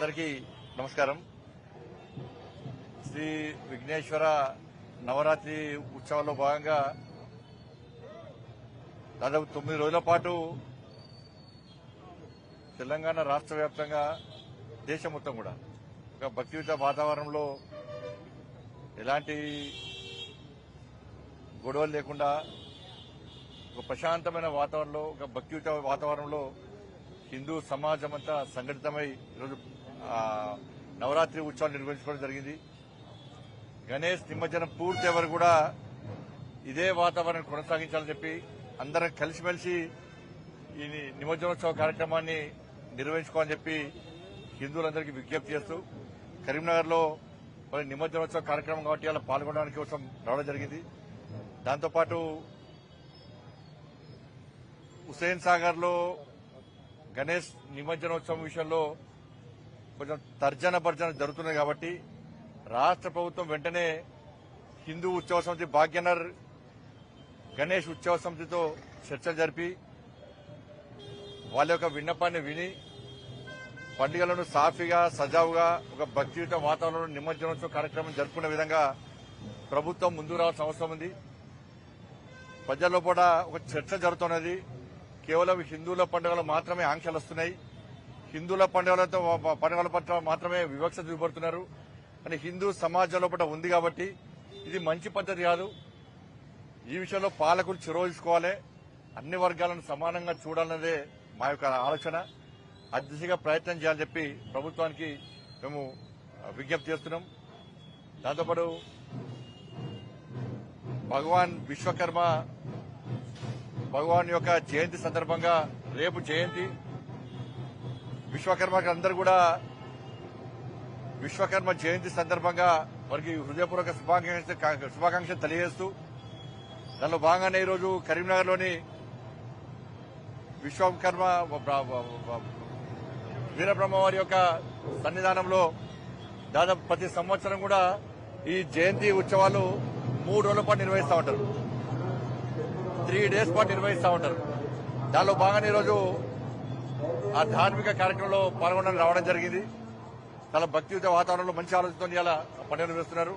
అందరికీ నమస్కారం. శ్రీ విఘ్నేశ్వర నవరాత్రి ఉత్సవాల్లో భాగంగా దాదాపు 9 రోజుల పాటు తెలంగాణ రాష్ట్ర వ్యాప్తంగా దేశం మొత్తం కూడా ఒక భక్తియుత వాతావరణంలో ఎలాంటి గొడవలు లేకుండా ఒక ప్రశాంతమైన వాతావరణంలో ఒక భక్తియుత వాతావరణంలో హిందూ సమాజం అంతా సంఘటితమై ఈరోజు నవరాత్రి ఉత్సవాలు నిర్వహించుకోవడం జరిగింది. గణేష్ నిమజ్జనం పూర్తి ఎవరు కూడా ఇదే వాతావరణం కొనసాగించాలని చెప్పి అందరం కలిసిమెలిసి ఈ నిమజ్జనోత్సవ కార్యక్రమాన్ని నిర్వహించుకోవాలని చెప్పి హిందువులందరికీ విజ్ఞప్తి చేస్తూ కరీంనగర్ లో మరి నిమజ్జనోత్సవ కార్యక్రమం కాబట్టి అలా పాల్గొనడానికి కోసం రావడం జరిగింది. దాంతోపాటు హుస్సేన్ సాగర్ లో గణేష్ నిమజ్జనోత్సవం విషయంలో కొంచెం తర్జన భర్జన జరుగుతున్నాయి కాబట్టి రాష్ట్ర ప్రభుత్వం వెంటనే హిందూ ఉత్సవ సమితి భాగ్యనగర్ గణేష్ ఉత్సవ సమితితో చర్చలు జరిపి వాళ్ళ యొక్క విన్నపాన్ని విని పండుగలను సాఫీగా సజావుగా ఒక భక్తియుత వాతావరణంలో నిమజ్జనోత్సవ కార్యక్రమం జరుపుకునే విధంగా ప్రభుత్వం ముందుకు రావాల్సిన అవసరం ఉంది. ప్రజల్లో కూడా ఒక చర్చ జరుగుతున్నది. కేవలం హిందువుల పండుగలు మాత్రమే ఆంక్షలు వస్తున్నాయి, హిందువుల పండుగల పట్ల మాత్రమే వివక్ష చూపడుతున్నారు అని హిందూ సమాజంలో పట్ల ఉంది కాబట్టి ఇది మంచి పద్ధతి కాదు. ఈ విషయంలో పాలకులు చొరవ తీసుకోవాలి, అన్ని వర్గాలను సమానంగా చూడాలన్నదే మా యొక్క ఆలోచన. ఆ దిశగా ప్రయత్నం చేయాలని చెప్పి ప్రభుత్వానికి మేము విజ్ఞప్తి చేస్తున్నాం. దాంతోపాటు భగవాన్ యొక్క జయంతి సందర్భంగా రేపు జయంతి అందరూ కూడా విశ్వకర్మ జయంతి సందర్భంగా వారికి హృదయపూర్వక శుభాకాంక్షలు తెలియజేస్తూ దానిలో భాగంగానే ఈరోజు కరీంనగర్లోని విశ్వకర్మ వీరబ్రహ్మవారి యొక్క సన్నిధానంలో దాదాపు ప్రతి సంవత్సరం కూడా ఈ జయంతి ఉత్సవాలు 3 రోజుల పాటు నిర్వహిస్తూ ఉంటారు, 3 డేస్ పాటు నిర్వహిస్తూ ఉంటారు. దానిలో భాగంగా ఈరోజు ఆ ధార్మిక కార్యక్రమంలో పాల్గొనడానికి రావడం జరిగింది. చాలా భక్తియుత వాతావరణంలో మంచి ఆలోచనతో ఇలా పండుగ నిర్వహిస్తున్నారు.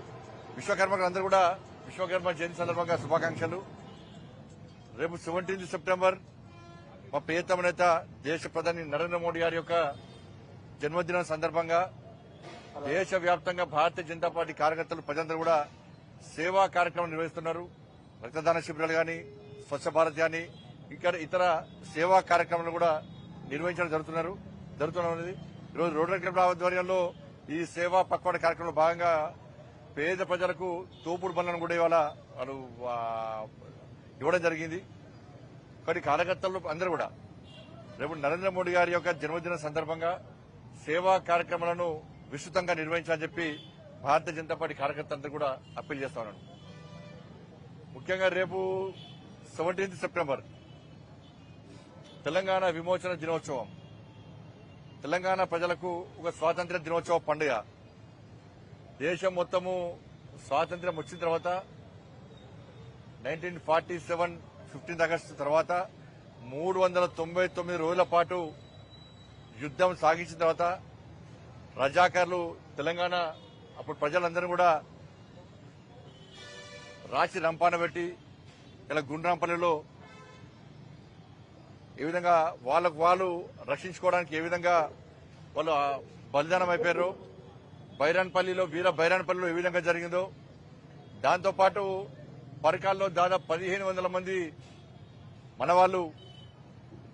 అందరూ కూడా విశ్వకర్మ జయంతి సందర్భంగా శుభాకాంక్షలు. రేపు 17 సెప్టెంబర్ మా ప్రియతమ నేత దేశ ప్రధాని నరేంద్ర మోడీ గారి యొక్క జన్మదినం సందర్భంగా దేశవ్యాప్తంగా భారతీయ జనతా పార్టీ కార్యకర్తలు ప్రజలందరూ కూడా సేవా కార్యక్రమం నిర్వహిస్తున్నారు. రక్తదాన శిబిరాలు గాని, స్వచ్ఛ భారత్ గాని, ఇక్కడ ఇతర సేవా కార్యక్రమాలు కూడా నిర్వహించడం జరుగుతున్నది. ఈరోజు రోటరీ క్లబ్ ఆధ్వర్యంలో ఈ సేవా పక్వాడ కార్యక్రమంలో భాగంగా పేద ప్రజలకు తోపుడు బండ్లను కూడా ఇవాళ వాళ్ళు ఇవ్వడం జరిగింది. కానీ కార్యకర్తలు అందరూ కూడా రేపు నరేంద్ర మోడీ గారి యొక్క జన్మదిన సందర్భంగా సేవా కార్యక్రమాలను విస్తృతంగా నిర్వహించాలని చెప్పి భారతీయ జనతా పార్టీ కార్యకర్తలందరూ కూడా అప్పీల్ చేస్తా ఉన్నాను. ముఖ్యంగా రేపు 17 సెప్టెంబర్ తెలంగాణ విమోచన దినోత్సవం, తెలంగాణ ప్రజలకు ఒక స్వాతంత్ర్య దినోత్సవ పండుగ. దేశం మొత్తము స్వాతంత్ర్యం వచ్చిన తర్వాత 1947 15 ఆగస్టు తర్వాత 399 రోజుల పాటు యుద్దం సాగించిన తర్వాత రజాకార్లు తెలంగాణ అప్పుడు ప్రజలందరూ కూడా రాచి రంపాన పెట్టి ఇలా గుండ్రాంపల్లిలో ఏ విధంగా వాళ్ళు రక్షించుకోవడానికి ఏ విధంగా వాళ్ళు బలిదానం అయిపోయారు, వీర బైరాన్పల్లిలో ఏ విధంగా జరిగిందో, దాంతోపాటు పరకాల్లో దాదాపు 1500 మంది మన వాళ్ళు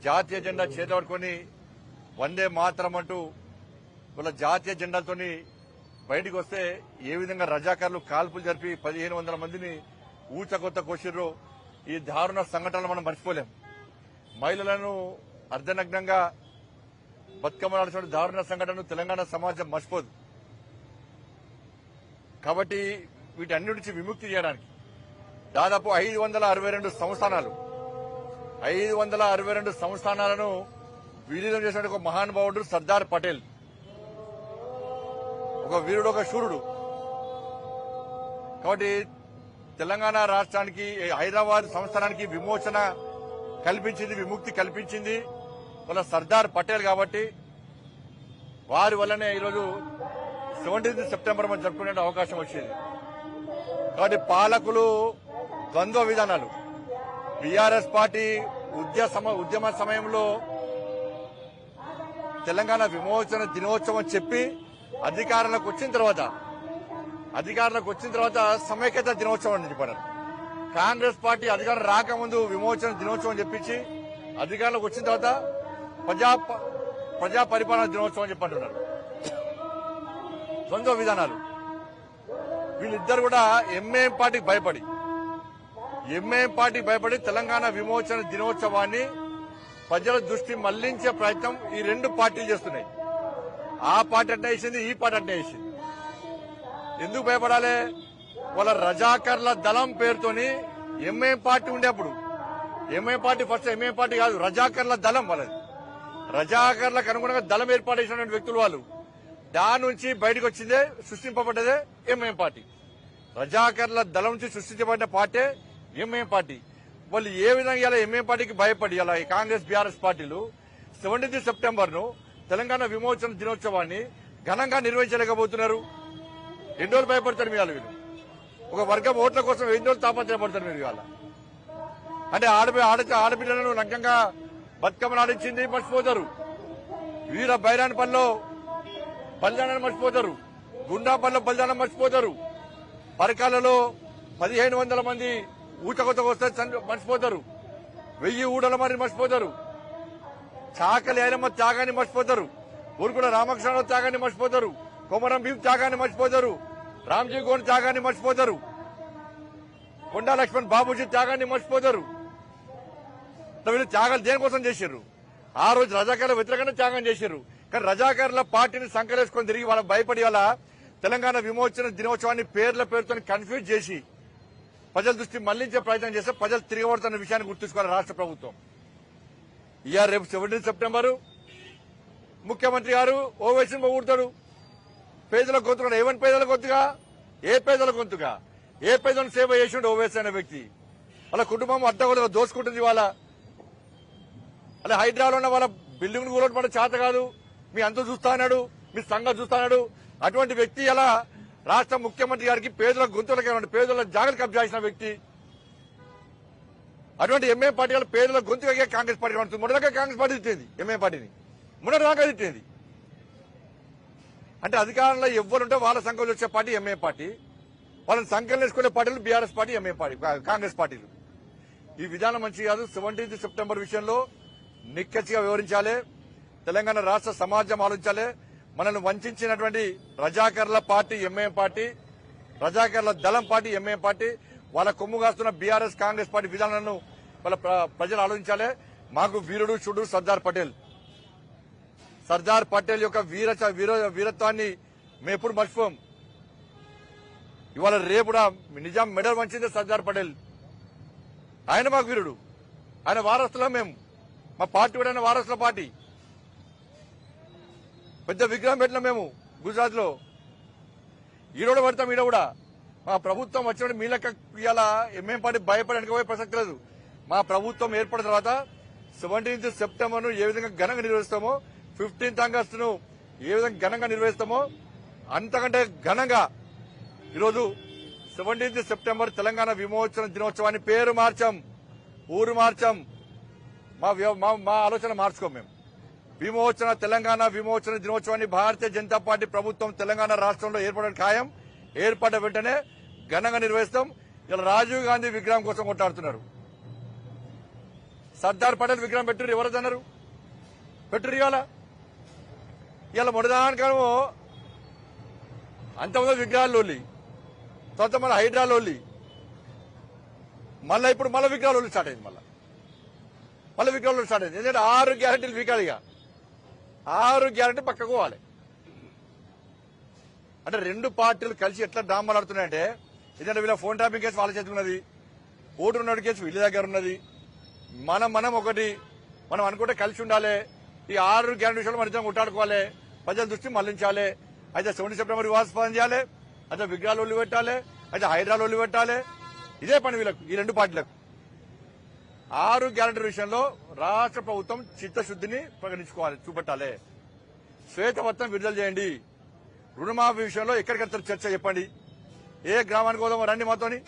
జాతీయ జెండా చేతపట్టుకుని వందే మాతరం అంటూ వాళ్ళ జాతీయ జెండాతోని బయటికి వస్తే ఏ విధంగా రజాకారులు కాల్పులు జరిపి 1500 మందిని ఊచకొత్త కోసిర్రో ఈ దారుణ సంఘటనలు మనం మర్చిపోలేం. మహిళలను అర్ధనగ్నంగా బతుకమ్మ నడిచిన దారుణ సంఘటనను తెలంగాణ సమాజం మర్చిపోదు. కాబట్టి వీటన్నిటి నుంచి విముక్తి చేయడానికి దాదాపు 562 సంస్థానాలను విలీనం చేసిన ఒక మహానుభావుడు సర్దార్ పటేల్. ఒక వీరుడు, ఒక శూరుడు. కాబట్టి తెలంగాణ రాష్ట్రానికి, హైదరాబాద్ సంస్థానానికి విమోచన కల్పించింది, విముక్తి కల్పించింది వాళ్ళ సర్దార్ పటేల్. కాబట్టి వారి వల్లనే ఈరోజు 17 సెప్టెంబర్ మనం జరుపుకునే అవకాశం వచ్చింది. కాబట్టి పాలకులు ద్వంద్వ విధానాలు. బీఆర్ఎస్ పార్టీ ఉద్యమ సమయంలో తెలంగాణ విమోచన దినోత్సవం చెప్పి అధికారంలోకి వచ్చిన తర్వాత సమైక్యత దినోత్సవం అని చెప్పారు. కాంగ్రెస్ పార్టీ అధికారం రాకముందు విమోచన దినోత్సవం చెప్పించి అధికారంలోకి వచ్చిన తర్వాత ప్రజా పరిపాలన దినోత్సవం చెప్పంటున్నారు. ద్వంద్వ విధానాలు. వీళ్ళిద్దరు కూడా ఎంఐఎం పార్టీకి భయపడి తెలంగాణ విమోచన దినోత్సవాన్ని ప్రజల దృష్టి మళ్లించే ప్రయత్నం ఈ రెండు పార్టీలు చేస్తున్నాయి. ఆ పార్టీ అంటే వేసింది, ఈ పార్టీ అంటే వేసింది. ఎందుకు భయపడాలి? వాళ్ళ రజాకర్ల దళం పేరుతోని ఎంఐఎం పార్టీ ఉండేప్పుడు MIM party first MIM party కాదు, రజాకర్ల దళం వాళ్ళది. రజాకర్లకు అనుగుణంగా దళం ఏర్పాటు చేసినటువంటి వ్యక్తులు వాళ్ళు. దాని నుంచి బయటకు వచ్చిందే సృష్టింపబడ్డదే ఎంఐఎం పార్టీ. రజాకర్ల దళం నుంచి సృష్టించబడిన పార్టీ ఎంఐఎం పార్టీ. వాళ్ళు ఏ విధంగా ఇలా ఎంఐఎం పార్టీకి భయపడి ఇలా ఈ కాంగ్రెస్ బీఆర్ఎస్ పార్టీలు 17 సెప్టెంబర్ ను తెలంగాణ విమోచన దినోత్సవాన్ని ఘనంగా నిర్వహించలేకపోతున్నారు. ఎన్ని రోజులు భయపడతారు మీ వాళ్ళు? వీళ్ళు ఒక వర్గం ఓట్ల కోసం ఎన్ని రోజులు తాపత్రయపడతారు మీరు ఇవాళ? అంటే ఆడపిల్లలను నగ్నంగా బతుకమ్మను ఆడించింది మర్చిపోతారు. వీర బైరాన్పల్లిలో బలిదానాన్ని మర్చిపోతారు. గుండాపల్లిలో బలిదానం మర్చిపోతారు. పరకాలలో 1500 మంది ఊచకొత్తకు వస్తే మర్చిపోతారు. 1000 ఊడల మంది మర్చిపోతారు. చాకలి ఐలమ్మ త్యాగాన్ని మర్చిపోతారు. ఊరుకుల రామకృష్ణ త్యాగాన్ని మర్చిపోతారు. కొమరం భీం త్యాగాన్ని మర్చిపోతారు. రామ్జీ గోండ్ త్యాగాన్ని మర్చిపోతారు. కొండా లక్ష్మణ్ బాబూజీ త్యాగాన్ని మర్చిపోతారు. వీళ్ళు త్యాగాలు దేనికోసం చేశారు? ఆ రోజు రజాకారుల వ్యతిరేకంగా త్యాగం చేశారు. కానీ రజాకారుల పార్టీని సంకలేసుకొని తిరిగి వాళ్ళ భయపడి వాళ్ళ తెలంగాణ విమోచన దినోత్సవాన్ని పేరుతో కన్ఫ్యూజ్ చేసి ప్రజల దృష్టి మళ్లించే ప్రయత్నం చేస్తే ప్రజలు తిరగబడుతున్న విషయాన్ని గుర్తుంచుకోవాలి రాష్ట్ర ప్రభుత్వం. ఇయర్ రేపు 17 సెప్టెంబర్ ముఖ్యమంత్రి గారు ఓవైసీ ఊడతాడు. పేదల గొంతుగా ఏమని పేదల గొంతుగా? ఏ పేదల గొంతుగా? ఏ పేదలను సేవ చేసిండు ఓవైసీ అనే వ్యక్తి? వాళ్ళ కుటుంబం అడ్డగోలుగా దోసుకుంటుంది. అలా హైదరాబాద్ ఉన్న వాళ్ళ బిల్డింగ్ కూలడం మన చేత కాదు, మీ అంత చూస్తాడు, మీ సంగతి చూస్తాడు. అటువంటి వ్యక్తి అలా రాష్ట్ర ముఖ్యమంత్రి గారికి పేదల గొంతులకి పేదల జాగ్రత్త కబ్జా చేసిన వ్యక్తి. అటువంటి ఎంఐఎం పార్టీ వాళ్ళ పేదల గొంతుగా కాంగ్రెస్ పార్టీ ఉంటుంది. మొదటిగా కాంగ్రెస్ పార్టీ తిట్టింది ఎంఐఎం పార్టీని, మొదటిదాకా తిట్టింది. అంటే అధికారంలో ఎవరుంటే వాళ్ళ సంఖ్యలో వచ్చే పార్టీ ఎంఐఎం పార్టీ, వాళ్ళని సంఖ్యలు వేసుకునే పార్టీలు BRS party, MIM party, Congress పార్టీలు. ఈ విధానం మంచి కాదు. 17 సెప్టెంబర్ విషయంలో నిక్కచ్చిగా వివరించాలి. తెలంగాణ రాష్ట్ర సమాజం ఆలోచించాలి. మనల్ని వంచినటువంటి రజాకర్ల పార్టీ ఎంఐఎం పార్టీ, రజాకర్ల దళం పార్టీ ఎంఐఎం పార్టీ, వాళ్ళ కొమ్ము కాస్తున్న బీఆర్ఎస్ కాంగ్రెస్ పార్టీ విధానాలను వాళ్ళ ప్రజలు ఆలోచించాలి. మాకు వీరుడు చూడు సర్దార్ పటేల్ యొక్క వీరత్వాన్ని మేము ఎప్పుడు మర్చిపోం. ఇవాళ రేపు నిజాం మెడల్ వంచిందే సర్దార్ పటేల్. ఆయన మాకు వీరుడు, ఆయన వారసులం. మేము మా పార్టీ కూడా వారసుల పార్టీ. పెద్ద విగ్రహం పెట్టినాం మేము గుజరాత్ లో. ఈరోజు పడతాం. ఈడ కూడా మా ప్రభుత్వం వచ్చినప్పుడు మీ లెక్క ఇవాళ ఎంఐఎం పార్టీ భయపడడానికి పోయే ప్రసక్తి లేదు. మా ప్రభుత్వం ఏర్పడిన తర్వాత 17 సెప్టెంబర్ ను ఏ విధంగా ఘనంగా నిర్వహిస్తామో, 15 ఆగస్టును ఏ విధంగా ఘనంగా నిర్వహిస్తామో అంతకంటే ఘనంగా ఈరోజు 17 సెప్టెంబర్ తెలంగాణ విమోచన దినోత్సవాన్ని పేరు మార్చాం, ఊరు మార్చాం. మా ఆలోచన మార్చుకోం. మేము తెలంగాణ విమోచన దినోత్సవాన్ని భారతీయ జనతా పార్టీ ప్రభుత్వం తెలంగాణ రాష్ట్రంలో ఏర్పడడం ఖాయం. ఏర్పడ్డ వెంటనే ఘనంగా నిర్వహిస్తాం. ఇలా రాజీవ్ గాంధీ విగ్రహం కోసం కొట్టాడుతున్నారు. సర్దార్ పటేల్ విగ్రహం పెట్టురు, ఎవరదన్నారు? పెట్టురు. ఇవాళ మొదటిదానికేమో అంతమంది విగ్రహాల్లోలి, తర్వాత మన హైదరాబాద్లోలి, మళ్ళీ ఇప్పుడు మళ్ళీ విగ్రహాలు స్టార్ట్ అయింది. మళ్ళీ విగ్రహాలు స్టార్ట్ అయింది. ఎందుకంటే 6 గ్యారెంటీలు వీకాలి. 6 గ్యారెంటీ పక్కకు పోవాలి. అంటే రెండు పార్టీలు కలిసి ఎట్లా డ్రామాలు ఆడుతున్నాయంటే, ఎందుకంటే వీళ్ళ ఫోన్ ట్యాపింగ్ కేసు వాళ్ళ చేతికి ఉన్నది, ఓటున్నాడు కేసు వీళ్ళ దగ్గర ఉన్నది. మనం ఒకటి మనం అనుకుంటే కలిసి ఉండాలి. ఈ 6 గ్యారెంటీ విషయాలు మన ఇద్దరం కొట్టాడుకోవాలి, ప్రజల దృష్టి మళ్లించాలి. అయితే 17 సెప్టెంబర్ వివాదాస్పదం చేయాలి, అయితే విగ్రహాలు ఒళ్ళు పెట్టాలి, అయితే హైదరాబాద్ ఒళ్ళు పెట్టాలి. ఇదే పని వీళ్ళకు, ఈ రెండు పార్టీలకు. 6 గ్యారెంటీ విషయంలో రాష్ట్ర ప్రభుత్వం చిత్తశుద్ధిని ప్రకటించుకోవాలి, చూపెట్టాలి. శ్వేతపత్రం విడుదల చేయండి. రుణమాఫీ విషయంలో ఎక్కడికెళ్తారు చర్చ చెప్పండి. ఏ గ్రామానికి పోదామో రండి మాతోని.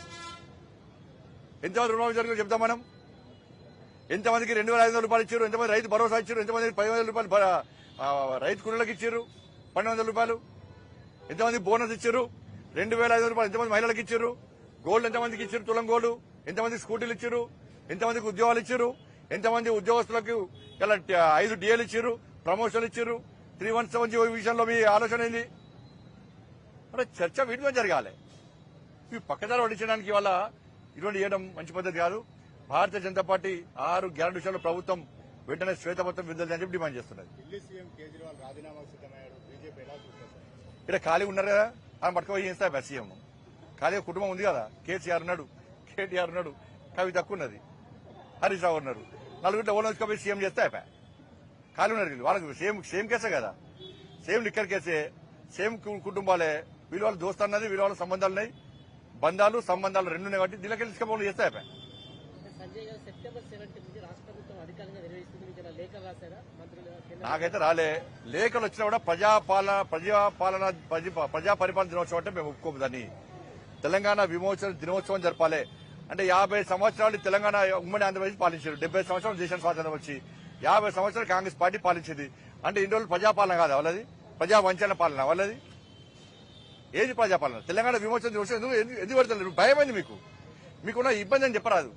ఎంతమంది రుణమాఫీ జరిగిందో చెప్తాం మనం. ఎంతమందికి 2,500 రూపాయలు ఇచ్చారు, ఎంతమంది రైతు భరోసా ఇచ్చారు, ఎంతమంది 10,000 రూపాయలు రైతు కూలీలకు ఇచ్చారు, 1,200 రూపాయలు, ఎంతమంది బోనస్ ఇచ్చారు, 2,500 రూపాయలు ఎంతమంది మహిళలకు ఇచ్చారు, గోల్డ్ ఎంతమందికి ఇచ్చారు, తులం గోల్డ్ ఎంతమందికి స్కూటీలు ఇచ్చారు, ఎంతమందికి ఉద్యోగాలు ఇచ్చారు, ఎంతమంది ఉద్యోగస్తులకు ఇలా 5 డిఏలు ఇచ్చారు, ప్రమోషన్లు ఇచ్చారు, 317 విషయంలో మీ ఆలోచన ఏంది? అంటే చర్చ వీటి మీద జరగాలి. ఈ పక్కదారి పట్టించడానికి వల్ల ఇటువంటి చేయడం మంచి పద్ధతి కాదు. భారతీయ జనతా పార్టీ 6 గ్యారెంటీ విషయంలో ప్రభుత్వం వెంటనే శ్వేతపత్రం విడుదల చేయాలని చెప్పి డిమాండ్ చేస్తున్నది. ఢిల్లీ సీఎం కేజ్రీవాల్ రాజీనామా సిద్ధమయ్యాడు. బీజేపీ ఎలా చూస్తారు? ఇక్కడ ఖాళీ ఉన్నారు కదా, ఆయన పట్టుకుపోయి చేస్తా సీఎం. ఖాళీ కుటుంబం ఉంది కదా, కేసీఆర్ ఉన్నాడు, కేటీఆర్ ఉన్నాడు, కవిత ఉన్నది, హరీష్ రావు ఉన్నారు. నలుగురిలో ఓన్ వచ్చుకోపోయి సీఎం చేస్తే అయిపోయా. ఖాళీ ఉన్నారు వాళ్ళకి సేమ్ కేసే కదా, సేమ్ లిక్కర్ కేసే, సేమ్ కుటుంబాలే. వీళ్ళ వాళ్ళ దోస్తు అన్నది, వీళ్ళ వాళ్ళ సంబంధాలు ఉన్నాయి, బంధాలు సంబంధాలు 2 ఉన్నాయి కాబట్టి దీనికి తీసుకపోవడం చేస్తే అయిపోయా. సంజయ్ గారు సెప్టెంబర్ 17 నుంచి రాష్ట్ర ప్రభుత్వం అధికారంగా నిర్వహిస్తుంది. మీకు లేఖలు రాశారా మంత్రులు? నాకైతే రాలే. లేఖలు వచ్చినా కూడా ప్రజా పరిపాలన దినోత్సవం అంటే మేము ఒప్పుకోము. దాన్ని తెలంగాణ విమోచన దినోత్సవం జరపాలి. అంటే 50 సంవత్సరాలు తెలంగాణ ఉమ్మడి ఆంధ్రప్రదేశ్ పాలించారు. 70 సంవత్సరాలు దేశం స్వాతంత్రం వచ్చి 50 సంవత్సరాలు కాంగ్రెస్ పార్టీ పాలించింది. అంటే ఇన్ని రోజులు ప్రజాపాలన కాదా వాళ్ళది? ప్రజా వంచన పాలన వాళ్ళది? ఏది ప్రజాపాలన? తెలంగాణ విమోచన దినోత్సవం ఎందుకు పెడతలేరు? భయమైంది మీకు? మీకున్న ఇబ్బంది అని చెప్పరాదు.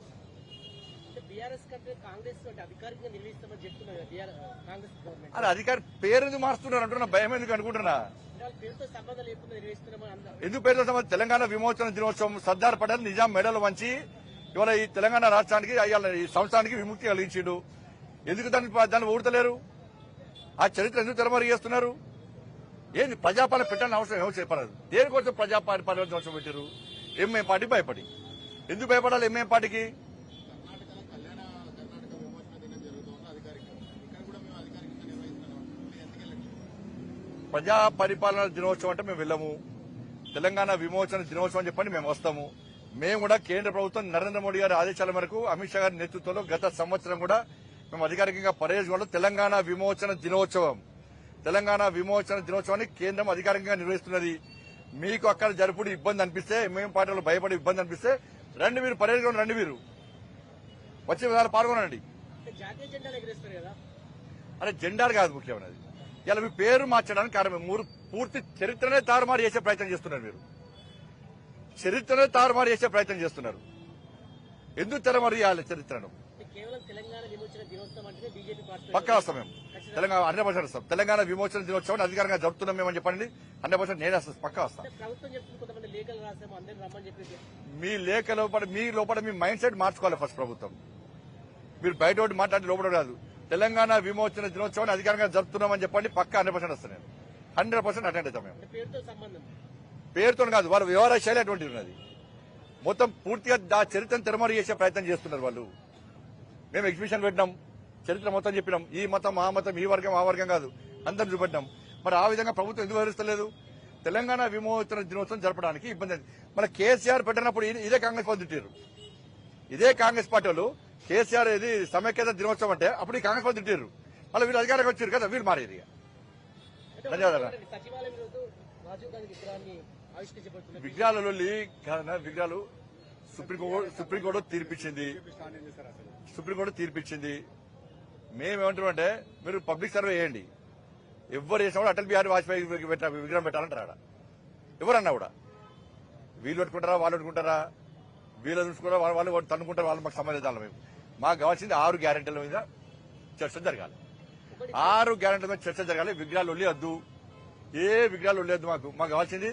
బీఆర్ఎస్ కంటే కాంగ్రెస్ అధికారికంగా నిర్వహిస్తామని చెప్తున్నారు కాంగ్రెస్ గవర్నమెంట్. అది అధికారి పేరు ఎందుకు మారుస్తున్నారు అంటున్నా, భయం ఎందుకు అనుకుంటున్నా? పేరుతో సంబంధం లేకుండా నిర్వహిస్తున్నామని అన్నారు. ఎందుకు పేరుతో సంబంధం? తెలంగాణ విమోచన దినోత్సవం సర్దార్ పటేల్ నిజాం మెడలు వంచి ఇవాళ ఈ తెలంగాణ రాష్ట్రానికి ఈ సంవత్సరానికి విముక్తి కలిగించిండు. ఎందుకు దాన్ని ఊడతలేరు? ఆ చరిత్ర ఎందుకు తెరమరుగు చేస్తున్నారు? ఏంది ప్రజాపాలన పెట్టాలని అవసరం ఏమో చెప్పరాదు. దేనికోసం ప్రజాపాలన దినోత్సవం పెట్టారు? ఎంఏ పార్టీ భయపడి. ఎందుకు భయపడాలి ఎంఏ పార్టీకి? ప్రజా పరిపాలన దినోత్సవం అంటే మేము వెళ్ళము. తెలంగాణ విమోచన దినోత్సవం చెప్పండి మేము వస్తాము. మేము కూడా కేంద్ర ప్రభుత్వం నరేంద్ర మోడీ గారి ఆదేశాల మేరకు అమిత్ షా గారి నేతృత్వంలో గత సంవత్సరం కూడా మేము అధికారికంగా పర్యవేక్షణలో తెలంగాణ విమోచన దినోత్సవాన్ని కేంద్రం అధికారికంగా నిర్వహిస్తున్నది. మీకు అక్కడ జరుపుడు ఇబ్బంది అనిపిస్తే, మేము పార్టీలో భయపడి ఇబ్బంది అనిపిస్తే రండి, మీరు పర్యవేక్షణ రండి, మీరు వచ్చే విధాలు పాల్గొనండి. జాతీయ జెండాలు ఎగరేస్తారు కదా? అదే జెండాలు కాదు ముఖ్యమైనది. ఇలా మీ పేరు మార్చడానికి కారణం పూర్తి చరిత్రనే తారుమారు చేసే ప్రయత్నం చేస్తున్నారు. మీరు చరిత్రనే తారుమారు చేసే ప్రయత్నం చేస్తున్నారు. ఎందుకు తెరమరు చేయాలి చరిత్రను? కేవలం తెలంగాణ విమోచన దినోత్సవం అంటే బీజేపీ పార్టీ పక్కా వస్తాం మేము. తెలంగాణ 100% వస్తాం. తెలంగాణ విమోచన దినోత్సవాన్ని అధికారంగా జరుపుతున్నాం మేమని చెప్పండి. 100% నేను వస్తాను, పక్కా వస్తాను. ప్రభుత్వం చెప్తుంది కొంతమంది లేఖలు రాసాము అందరినీ రమ్మని చెప్పేసి. మీ లోపల మీ మైండ్ సెట్ మార్చుకోవాలి ఫస్ట్ ప్రభుత్వం. మీరు బయట ఒకటి మాట్లాడి లోపల కాదు. తెలంగాణ విమోచన దినోత్సవాన్ని అధికారంగా జరుపుతున్నామని చెప్పండి, పక్కా 100% వస్తాను నేను. 100% అటెండ్ అవుతాం మేము. పేరుతో సంబంధం? పేరుతో కాదు, వాళ్ళ వ్యవహార శైలి అటువంటిది ఉన్నది. మొత్తం పూర్తిగా ఆ చరిత్రను తెరమరు చేసే ప్రయత్నం చేస్తున్నారు వాళ్ళు. మేము ఎగ్జిబిషన్ పెట్టినాం, చరిత్ర మొత్తం చెప్పినాం. ఈ మతం ఆ మతం, ఈ వర్గం ఆ వర్గం కాదు, అందరం చూపెట్టినాం. మరి ఆ విధంగా ప్రభుత్వం ఎందుకు వ్యవహరిస్తలేదు? తెలంగాణ విమోచన దినోత్సవం జరపడానికి ఇబ్బంది. మన కేసీఆర్ పెట్టినప్పుడు ఇదే కాంగ్రెస్ పార్టీ తిట్టారు. ఇదే కాంగ్రెస్ పార్టీ వాళ్ళు కేసీఆర్ ఇది సమైక్యత దినోత్సవం అంటే అప్పుడు ఈ కాంగ్రెస్ పార్టీ తిట్టారు. మళ్ళీ వీళ్ళు అధికారంగా వచ్చారు కదా, వీళ్ళు మారేది. ధన్యవాదాలు. విగ్రహాలు సుప్రీంకోర్టు తీర్పిచ్చింది. మేమేమంటున్నామంటే మీరు పబ్లిక్ సర్వే చేయండి. ఎవరు చేసినా కూడా అటల్ బిహారీ వాజ్పేయి విగ్రహం పెట్టాలంటారా? ఆడ ఎవరన్నా కూడా వీళ్ళు పెట్టుకుంటారా, వాళ్ళు పెట్టుకుంటారా, వీళ్ళు చూసుకుంటారా, వాళ్ళు తన్నుకుంటారా, వాళ్ళు మాకు సంబంధించాలి. మాకు కావాల్సింది 6 గ్యారెంటీల మీద చర్చ జరగాలి. 6 గ్యారెంటీల మీద చర్చ జరగాలి. విగ్రహాలు వద్దు, ఏ విగ్రహాలు వద్దు. మాకు కావాల్సింది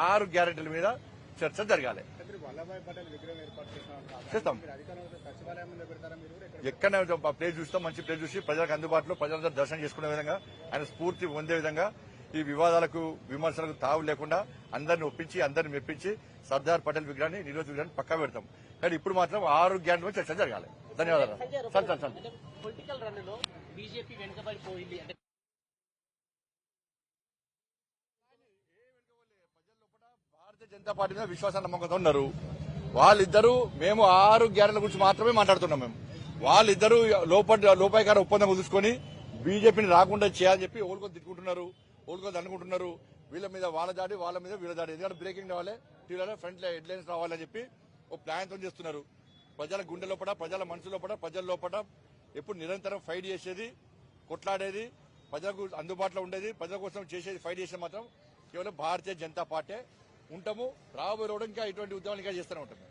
6 గ్యారెంటీల మీద చర్చ జరగాలి. చేస్తాం. ఎక్కడైనా ప్లేస్ చూస్తాం, మంచి ప్లేస్ చూసి ప్రజలకు అందుబాటులో ప్రజలందరూ దర్శనం చేసుకునే విధంగా, ఆయన స్ఫూర్తి పొందే విధంగా, ఈ వివాదాలకు విమర్శలకు తావు లేకుండా అందరిని ఒప్పించి అందరిని మెప్పించి సర్దార్ పటేల్ విగ్రహాన్ని నిరోధ విగ్రహాన్ని పక్కా పెడతాం. కానీ ఇప్పుడు మాత్రం 6 గ్యారెంటీల మీద చర్చ జరగాలి. ధన్యవాదాలు. పొలిటికల్ రన్ లో బీజేపీ వెనుకబడిపోయింది. భారతీయ జనతా పార్టీ మీద విశ్వాస నమ్మకంతో ఉన్నారు వాళ్ళిద్దరూ. మేము 6 గ్యారెంటీల గురించి మాత్రమే మాట్లాడుతున్నాం. మేము వాళ్ళిద్దరూ లోపాయికార ఒప్పందం కుదుర్చుకొని బీజేపీని రాకుండా చేయాలని చెప్పి ఓల్కొని తిట్టుకుంటున్నారు, ఓల్కొని అనుకుంటున్నారు. వీళ్ళ మీద వాళ్ళ దాడి, వాళ్ళ మీద వీళ్ళ దాడి. ఎందుకంటే బ్రేకింగ్ రావాలి, టీవీలో ఫ్రంట్ హెడ్లైన్స్ రావాలని చెప్పి ఒక ప్లాన్తో చేస్తున్నారు. ప్రజల గుండె లోపల, ప్రజల మనసు లోపల, ప్రజల లోపల ఎప్పుడు నిరంతరం ఫైట్ చేసేది, కొట్లాడేది, ప్రజలకు అందుబాటులో ఉండేది, ప్రజల కోసం చేసేది, ఫైట్ చేసేది మాత్రం కేవలం భారతీయ జనతా పార్టీ ఉంటాము. రాబోయే రోజు ఇంకా ఇటువంటి ఉద్యమాలు ఇంకా చేస్తూనే ఉంటాము.